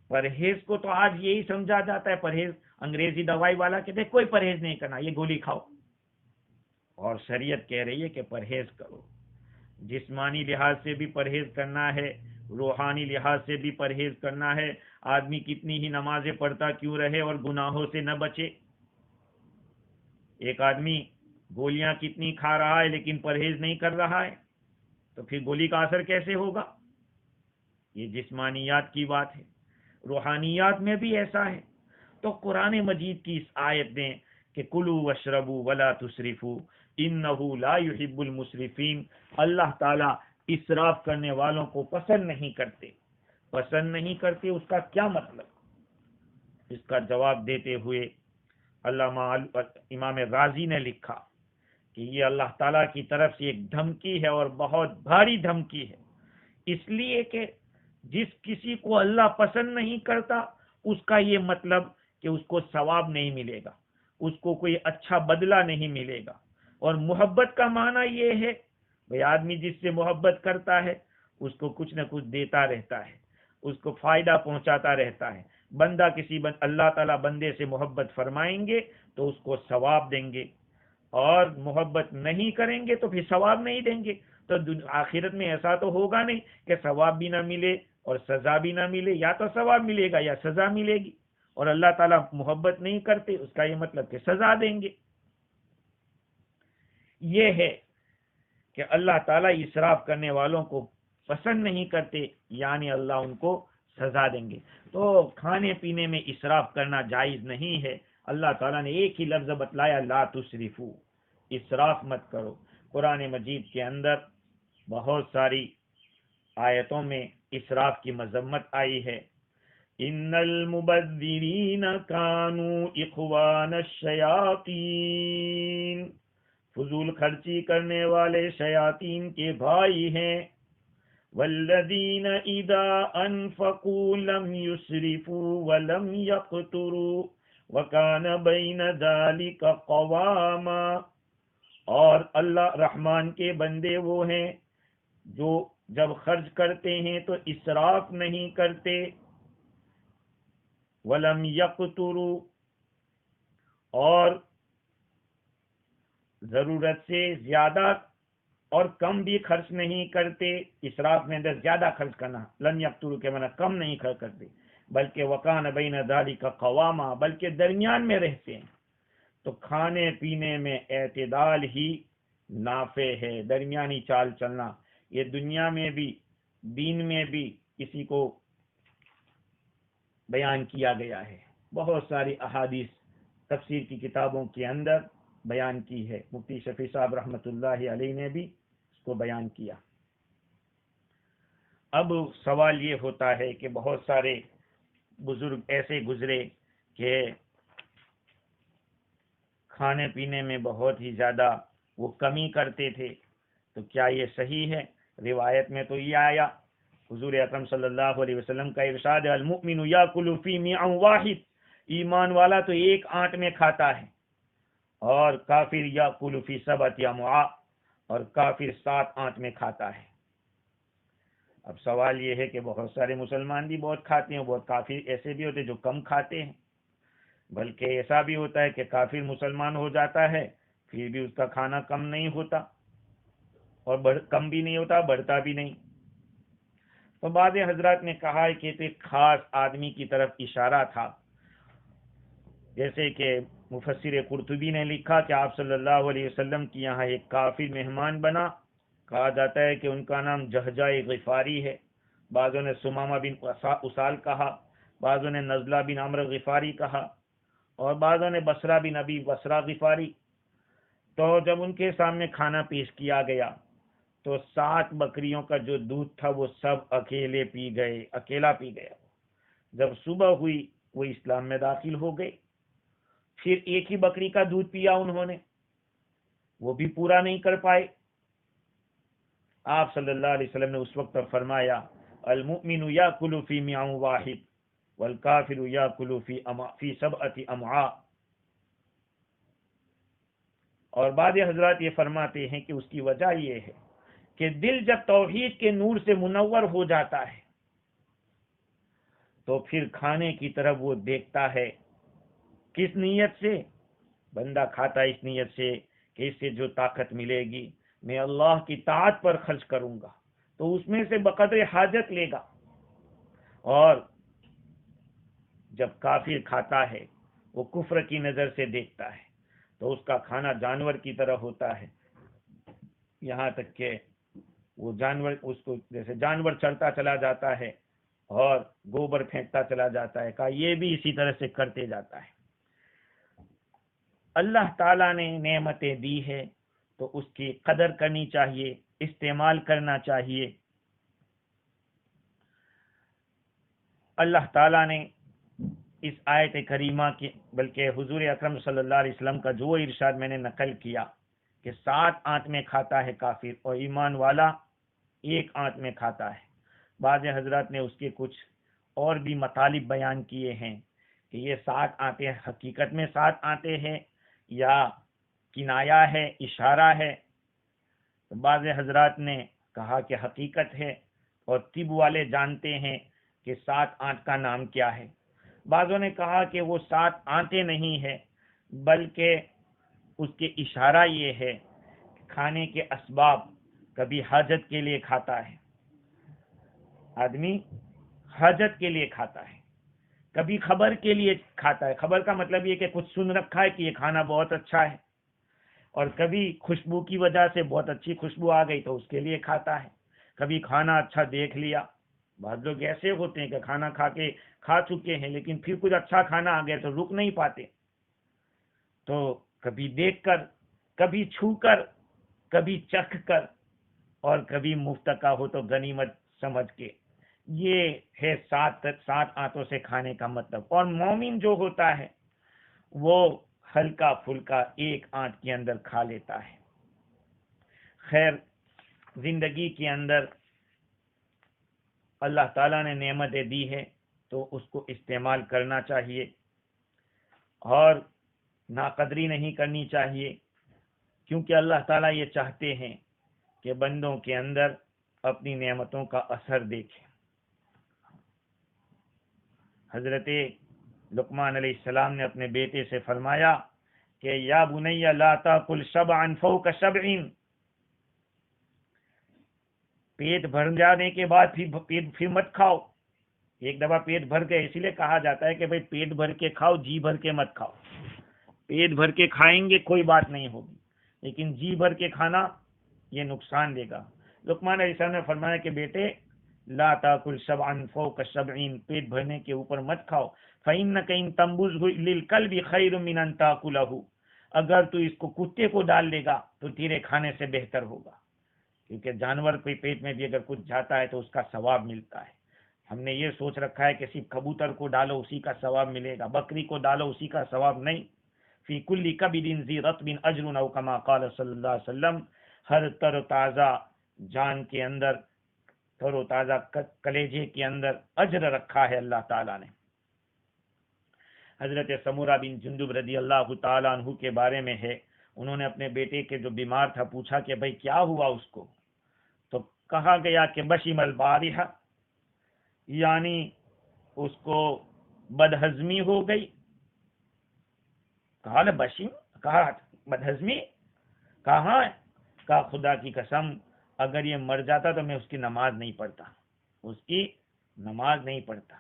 پرہیز کو تو آج یہی سمجھا جاتا ہے، پرہیز انگریزی دوائی والا کہتے ہیں کوئی پرہیز نہیں کرنا، یہ گولی کھاؤ. اور شریعت کہہ رہی ہے کہ پرہیز کرو. جسمانی لحاظ سے بھی پرہیز کرنا ہے، روحانی لحاظ سے بھی پرہیز کرنا ہے. آدمی کتنی ہی نمازیں پڑھتا کیوں رہے اور گناہوں سے نہ بچے. ایک آدمی گولیاں کتنی کھا رہا ہے لیکن پرہیز نہیں کر رہا ہے، تو پھر گولی کا اثر کیسے ہوگا؟ یہ جسمانیات کی بات ہے. روحانیات میں بھی ایسا ہے. تو قرآن مجید کی اس آیت نے کہ کلوا واشربوا ولا تسرفوا انہ لا یحب المسرفین، اللہ تعالیٰ اسراف کرنے والوں کو پسند نہیں کرتے۔ پسند نہیں کرتے اس کا کیا مطلب؟ اس کا جواب دیتے ہوئے علامہ امام رازی نے لکھا کہ یہ اللہ تعالیٰ کی طرف سے ایک دھمکی ہے اور بہت بھاری دھمکی ہے، اس لیے کہ جس کسی کو اللہ پسند نہیں کرتا اس کا یہ مطلب کہ اس کو ثواب نہیں ملے گا، اس کو کوئی اچھا بدلہ نہیں ملے گا۔ اور محبت کا معنی یہ ہے بھئی آدمی جس سے محبت کرتا ہے اس کو کچھ نہ کچھ دیتا رہتا ہے، اس کو فائدہ پہنچاتا رہتا ہے۔ بندہ اللہ تعالیٰ بندے سے محبت فرمائیں گے تو اس کو ثواب دیں گے، اور محبت نہیں کریں گے تو پھر ثواب نہیں دیں گے۔ تو آخرت میں ایسا تو ہوگا نہیں کہ ثواب بھی نہ ملے اور سزا بھی نہ ملے، یا تو ثواب ملے گا یا سزا ملے گی، اور اللہ تعالیٰ محبت نہیں کرتے اس کا یہ مطلب کہ سزا دیں گے۔ یہ ہے کہ اللہ تعالیٰ اسراف کرنے والوں کو پسند نہیں کرتے، یعنی اللہ ان کو سزا دیں گے۔ تو کھانے پینے میں اسراف کرنا جائز نہیں ہے۔ اللہ تعالیٰ نے ایک ہی لفظ بتلایا، لا تسرفو، اسراف مت کرو۔ قرآن مجید کے اندر بہت ساری آیتوں میں اسراف کی مذمت آئی ہے۔ ان المبذرین کانوا اخوان الشیاطین، فضول خرچی کرنے والے شیاطین کے بھائی ہیں۔ والذین اذا انفقوا لم یسرفوا ولم یقتروا وکان بین ذلک قواما، اور اللہ رحمان کے بندے وہ ہیں جو جب خرچ کرتے ہیں تو اسراف نہیں کرتے، ولم یقتروا، اور ضرورت سے زیادہ اور کم بھی خرچ نہیں کرتے۔ اسراف میں اندر زیادہ خرچ کرنا، لم یقتروا کے معنی کم نہیں خرچ کرتے، بلکہ وکان بین ذالک قواما، بلکہ درمیان میں رہتے ہیں۔ تو کھانے پینے میں اعتدال ہی نافع ہے، درمیانی چال چلنا۔ یہ دنیا میں بھی دین میں بھی کسی کو بیان کیا گیا ہے، بہت ساری احادیث تفسیر کی کتابوں کے اندر بیان کی ہے، مفتی شفیع صاحب رحمۃ اللہ علیہ نے بھی اس کو بیان کیا۔ اب سوال یہ ہوتا ہے کہ بہت سارے بزرگ ایسے گزرے کہ کھانے پینے میں بہت ہی زیادہ وہ کمی کرتے تھے، تو کیا یہ صحیح ہے؟ روایت میں تو یہ آیا، حضور اکرم صلی اللہ علیہ وسلم کا ارشاد ہے، المؤمن یاکل فی معا واحد، ایمان والا تو ایک آنٹ میں کھاتا ہے، اور کافر یاکل فی سبعۃ امعاء، اور کافر 7 آنٹ میں کھاتا ہے۔ اب سوال یہ ہے کہ بہت سارے مسلمان بھی بہت کھاتے ہیں، بہت کافر ایسے بھی ہوتے ہیں جو کم کھاتے ہیں، بلکہ ایسا بھی ہوتا ہے کہ کافر مسلمان ہو جاتا ہے پھر بھی اس کا کھانا کم نہیں ہوتا، اور کم بھی نہیں ہوتا، بڑھتا بھی نہیں۔ تو بعض حضرات نے کہا ہے کہ ایک خاص آدمی کی طرف اشارہ تھا، جیسے کہ مفسر قرطبی نے لکھا کہ آپ صلی اللہ علیہ وسلم کی یہاں ایک کافر مہمان بنا، کہا جاتا ہے کہ ان کا نام جہجہ غفاری ہے، بعضوں نے سمامہ بن اسال کہا، بعضوں نے نزلہ بن عمرو غفاری کہا، اور بعضوں نے بصرہ بن ابی بصرہ غفاری۔ تو جب ان کے سامنے کھانا پیش کیا گیا تو 7 بکریوں کا جو دودھ تھا وہ سب اکیلا پی گیا۔ جب صبح ہوئی وہ اسلام میں داخل ہو گئے، پھر ایک ہی بکری کا دودھ پیا انہوں نے، وہ بھی پورا نہیں کر پائے۔ آپ صلی اللہ علیہ وسلم نے اس وقت فرمایا، المؤمن یاکل فی معا واحد والکافر یاکل فی سبعۃ امعاء۔ اور بعض حضرات یہ فرماتے ہیں کہ اس کی وجہ یہ ہے کہ دل جب توحید کے نور سے منور ہو جاتا ہے تو پھر کھانے کی طرف وہ دیکھتا ہے، کس نیت سے؟ بندہ کھاتا ہے اس نیت سے کہ اس سے جو طاقت ملے گی میں اللہ کی طاعت پر خرچ کروں گا، تو اس میں سے بقدر حاجت لے گا۔ اور جب کافر کھاتا ہے وہ کفر کی نظر سے دیکھتا ہے تو اس کا کھانا جانور کی طرح ہوتا ہے، یہاں تک کہ وہ جانور اس کو جیسے جانور چلتا چلا جاتا ہے اور گوبر پھینکتا چلا جاتا ہے، کہا یہ بھی اسی طرح سے کرتے جاتا ہے۔ اللہ تعالیٰ نے نعمتیں دی ہے تو اس کی قدر کرنی چاہیے، استعمال کرنا چاہیے۔ اللہ تعالیٰ نے اس آیت کریمہ کی، بلکہ حضور اکرم صلی اللہ علیہ وسلم کا جو ارشاد میں نے نقل کیا کہ 7 آنت میں کھاتا ہے کافر اور ایمان والا 1 آنت میں کھاتا ہے، بعض حضرات نے اس کے کچھ اور بھی مطالب بیان کیے ہیں کہ یہ 7 آنتیں حقیقت میں 7 آنتیں ہیں یا کنایا ہے، اشارہ ہے۔ تو بعض حضرات نے کہا کہ حقیقت ہے، اور طب والے جانتے ہیں کہ 7 آنت کا نام کیا ہے۔ بعضوں نے کہا کہ وہ 7 آنتیں نہیں ہے، بلکہ اس کے اشارہ یہ ہے کہ کھانے کے اسباب، کبھی حاجت کے لیے کھاتا ہے، آدمی حاجت کے لیے کھاتا ہے، کبھی خبر کے لیے کھاتا ہے، خبر کا مطلب یہ کہ کچھ سن رکھا ہے کہ یہ کھانا بہت اچھا ہے، اور کبھی خوشبو کی وجہ سے بہت اچھی خوشبو آ گئی تو اس کے لیے کھاتا ہے، کبھی کھانا اچھا دیکھ لیا۔ بعض لوگ ایسے ہوتے ہیں کہ کھانا کھا چکے ہیں لیکن پھر کچھ اچھا کھانا آ گیا تو رک نہیں پاتے، تو کبھی دیکھ کر، کبھی چھو کر، کبھی چکھ کر، اور کبھی مفت کا ہو تو غنیمت سمجھ کے، یہ ہے 7 آنتوں سے کھانے کا مطلب۔ اور مومن جو ہوتا ہے وہ ہلکا پھلکا 1 آنت کے اندر کھا لیتا ہے۔ خیر، زندگی کے اندر اللہ تعالیٰ نے نعمتیں دی ہے تو اس کو استعمال کرنا چاہیے اور ناقدری نہیں کرنی چاہیے، کیونکہ اللہ تعالیٰ یہ چاہتے ہیں کہ بندوں کے اندر اپنی نعمتوں کا اثر دیکھیں۔ حضرت لقمان علیہ السلام نے اپنے بیٹے سے فرمایا کہ یا بنی لا تاکل سبعا فوق سبع، پیٹ بھر جانے کے بعد پھر مت کھاؤ۔ ایک دفعہ پیٹ بھر کے، اسی لیے کہا جاتا ہے کہ بھئی پیٹ بھر کے کھاؤ، جی بھر کے مت کھاؤ۔ پیٹ بھر کے کھائیں گے کوئی بات نہیں ہوگی، لیکن جی بھر کے کھانا یہ نقصان دے گا۔ لقمان علیہ السلام نے فرمایا کہ بیٹے لا تاکل سبعا فوق سبع، پیٹ بھرنے کے اوپر مت کھاؤ، فإنک ان تنبذہ للکلب خیر من ان تاکلہ، اگر تو اس کو کتے کو ڈال دے گا تو تیرے کھانے سے بہتر ہوگا، کیونکہ جانور کے پیٹ میں بھی اگر کچھ جاتا ہے تو اس کا ثواب ملتا ہے۔ ہم نے یہ سوچ رکھا ہے کہ صرف کبوتر کو ڈالو اسی کا ثواب ملے گا، بکری کو ڈالو اسی کا ثواب نہیں۔ فی کل کبد ذی رطب اجر، او کما قال صلی اللہ علیہ وسلم، ہر تر و تازہ جان کے اندر، تر و تازہ کلیجے کے اندر اجر رکھا ہے اللہ تعالیٰ نے۔ حضرت سمورہ بن جندب رضی اللہ تعالیٰ عنہ کے بارے میں ہے، انہوں نے اپنے بیٹے کے جو بیمار تھا پوچھا کہ بھئی کیا ہوا اس کو، تو کہا گیا کہ بشم البارحہ، یعنی اس کو بدہضمی ہو گئی۔ کہا بشم، کہا بدہضمی، کہاں؟ کہا خدا کی قسم اگر یہ مر جاتا تو میں اس کی نماز نہیں پڑھتا، اس کی نماز نہیں پڑھتا،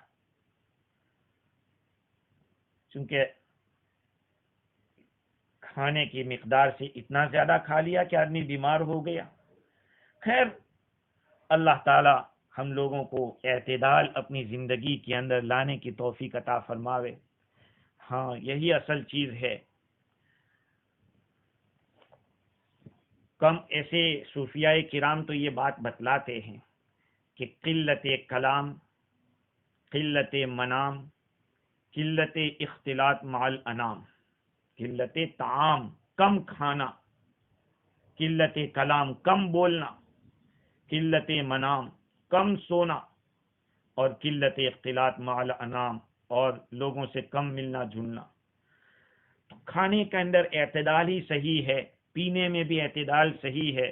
چونکہ کھانے کی مقدار سے اتنا زیادہ کھا لیا کہ آدمی بیمار ہو گیا۔ خیر، اللہ تعالی ہم لوگوں کو اعتدال اپنی زندگی کے اندر لانے کی توفیق عطا فرماوے۔ ہاں، یہی اصل چیز ہے۔ کم ایسے صوفیاء کرام تو یہ بات بتلاتے ہیں کہ قلت کلام، قلت منام، قلت اختلاط مع الانام، قلت طعام کم کھانا، قلت کلام کم بولنا، قلت منام کم سونا، اور قلت اختلاط مع الانام اور لوگوں سے کم ملنا جلنا۔ کھانے کے اندر اعتدال ہی صحیح ہے، پینے میں بھی اعتدال صحیح ہے۔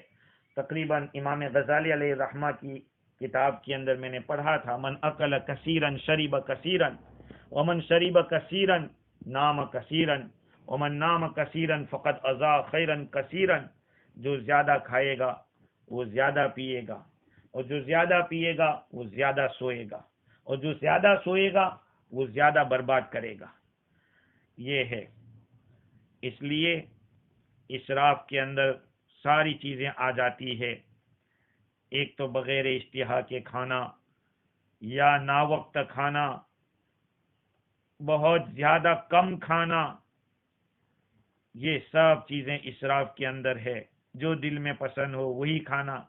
تقریباً امام غزالی علیہ الرحمہ کی کتاب کے اندر میں نے پڑھا تھا، من اکل کثیرن شرب کثیرن ومن شرب کثیرن نام کثیرن ومن نام کثیرن فقد اضاع خیرن کثیرن، جو زیادہ کھائے گا وہ زیادہ پیے گا، اور جو زیادہ پیے گا وہ زیادہ سوئے گا، اور جو زیادہ سوئے گا وہ زیادہ برباد کرے گا۔ یہ ہے، اس لیے اسراف کے اندر ساری چیزیں آ جاتی ہے۔ ایک تو بغیر اشتہا کے کھانا، یا نا وقت کھانا، بہت زیادہ کم کھانا، یہ سب چیزیں اسراف کے اندر ہے، جو دل میں پسند ہو وہی کھانا۔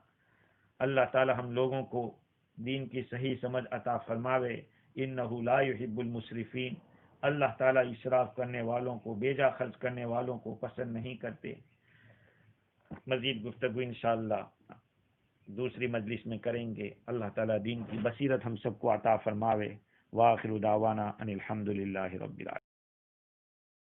اللہ تعالی ہم لوگوں کو دین کی صحیح سمجھ عطا فرماوے۔ انہ لا یحب المسرفین، اللہ تعالی اسراف کرنے والوں کو، بیجا خرچ کرنے والوں کو پسند نہیں کرتے۔ مزید گفتگو انشاءاللہ دوسری مجلس میں کریں گے۔ اللہ تعالی دین کی بصیرت ہم سب کو عطا فرماوے۔ وآخر دعوانا ان الحمد للہ رب العالمین۔